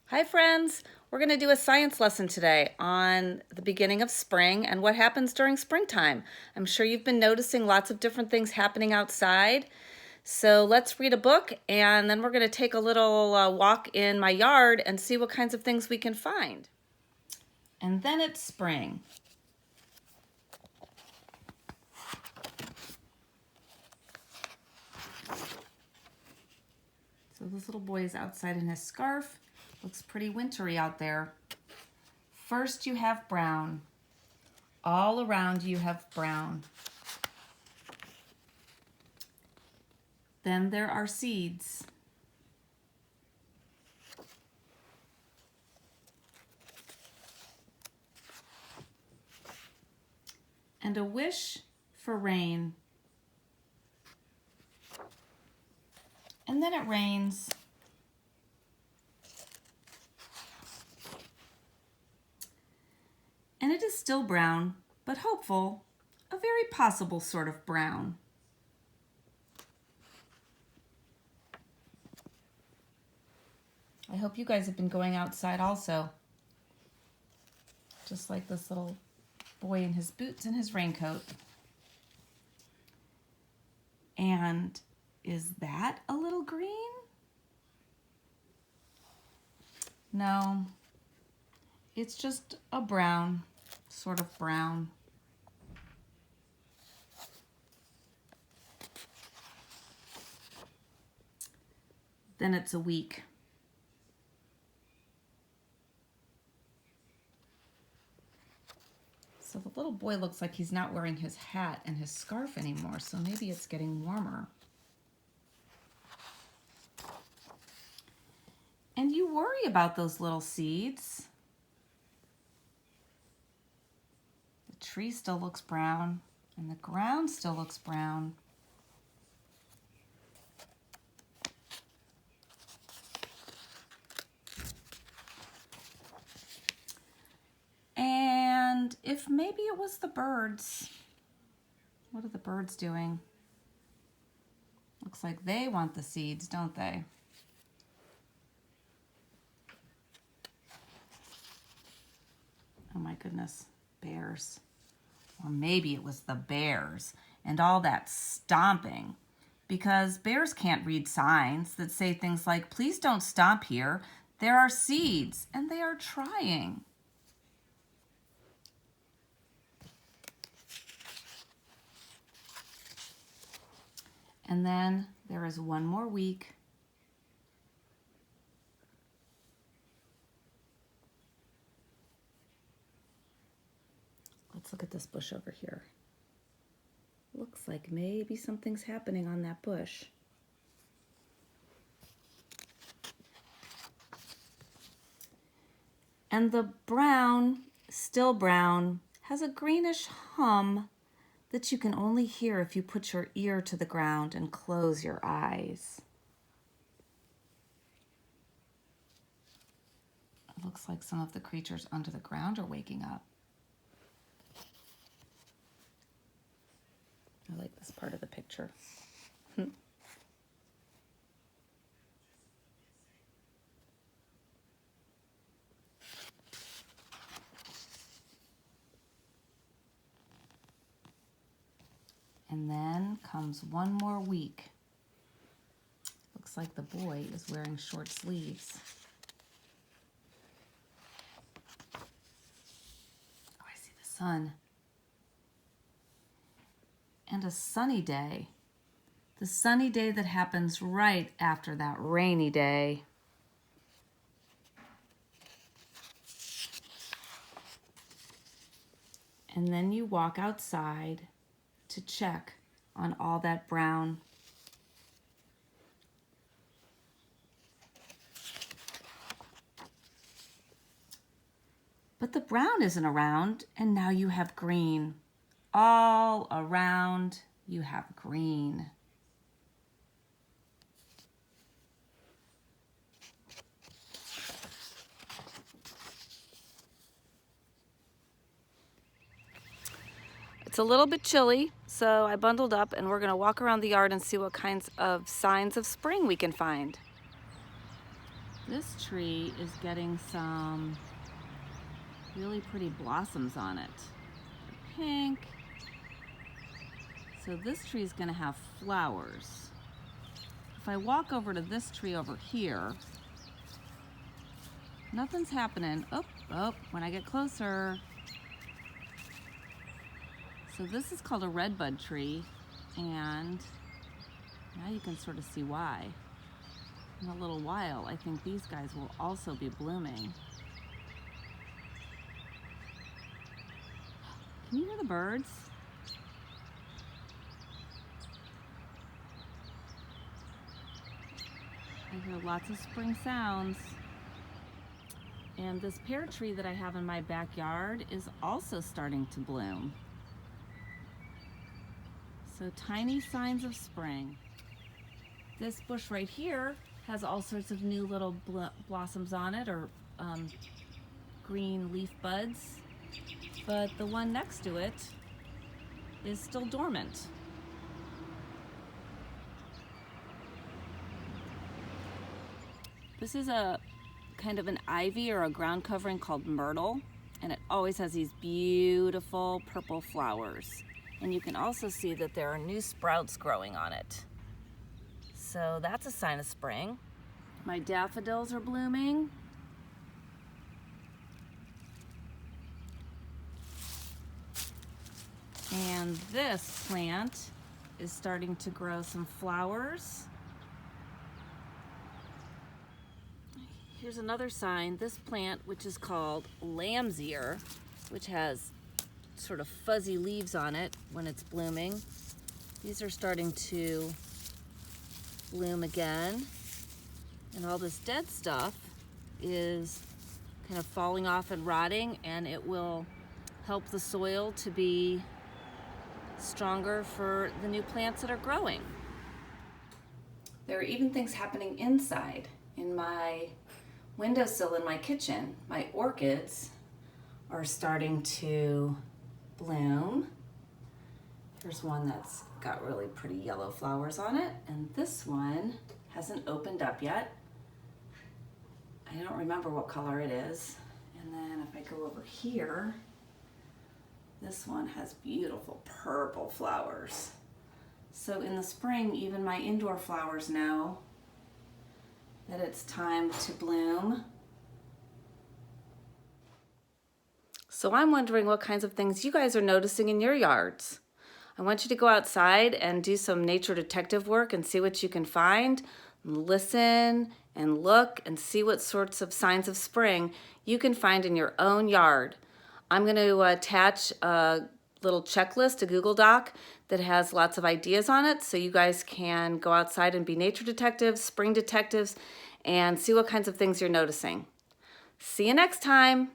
Hi friends, we're going to do a science lesson today on the beginning of spring and what happens during springtime. I'm sure you've been noticing lots of different things happening outside. So let's read a book and then we're going to take a little walk in my yard and see what kinds of things we can find. And then it's spring. So this little boy is outside in his scarf. Looks pretty wintry out there. First you have brown. All around you have brown. Then there are seeds. And a wish for rain. And then it rains. And it is still brown, but hopeful, a very possible sort of brown. I hope you guys have been going outside also. Just like this little boy in his boots and his raincoat. And is that a little green? No, it's just a brown, sort of brown. Then it's a week. So the little boy looks like he's not wearing his hat and his scarf anymore, so maybe it's getting warmer. And you worry about those little seeds. The tree still looks brown, and the ground still looks brown. And if maybe it was the birds, what are the birds doing? Looks like they want the seeds, don't they? Oh my goodness, bears. Or maybe it was the bears and all that stomping, because bears can't read signs that say things like, please don't stomp here, there are seeds, and they are trying. And then there is one more week. Let's look at this bush over here. Looks like maybe something's happening on that bush. And the brown, still brown, has a greenish hum that you can only hear if you put your ear to the ground and close your eyes. It looks like some of the creatures under the ground are waking up. I like this part of the picture. And then comes one more week. Looks like the boy is wearing short sleeves. Oh, I see the sun. And a sunny day. The sunny day that happens right after that rainy day. And then you walk outside to check on all that brown. But the brown isn't around, and now you have green. All around you have green. It's a little bit chilly, so I bundled up and we're gonna walk around the yard and see what kinds of signs of spring we can find. This tree is getting some really pretty blossoms on it. Pink. So this tree is going to have flowers. If I walk over to this tree over here, nothing's happening. Oh, when I get closer. So this is called a redbud tree, and now you can sort of see why. In a little while, I think these guys will also be blooming. Can you hear the birds? I hear lots of spring sounds. And this pear tree that I have in my backyard is also starting to bloom. So tiny signs of spring. This bush right here has all sorts of new little blossoms on it, or green leaf buds. But the one next to it is still dormant. This is a kind of an ivy or a ground covering called myrtle, and it always has these beautiful purple flowers. And you can also see that there are new sprouts growing on it. So that's a sign of spring. My daffodils are blooming. And this plant is starting to grow some flowers. Here's another sign. This plant, which is called lamb's ear, which has sort of fuzzy leaves on it when it's blooming. These are starting to bloom again. And all this dead stuff is kind of falling off and rotting, and it will help the soil to be stronger for the new plants that are growing. There are even things happening inside. In my windowsill in my kitchen, my orchids are starting to bloom. Here's one that's got really pretty yellow flowers on it, and this one hasn't opened up yet. I don't remember what color it is. And then if I go over here, this one has beautiful purple flowers. So in the spring, even my indoor flowers know that it's time to bloom. So I'm wondering what kinds of things you guys are noticing in your yards. I want you to go outside and do some nature detective work and see what you can find. Listen and look and see what sorts of signs of spring you can find in your own yard. I'm going to attach a little checklist, a Google Doc that has lots of ideas on it, so you guys can go outside and be nature detectives, spring detectives, and see what kinds of things you're noticing. See you next time.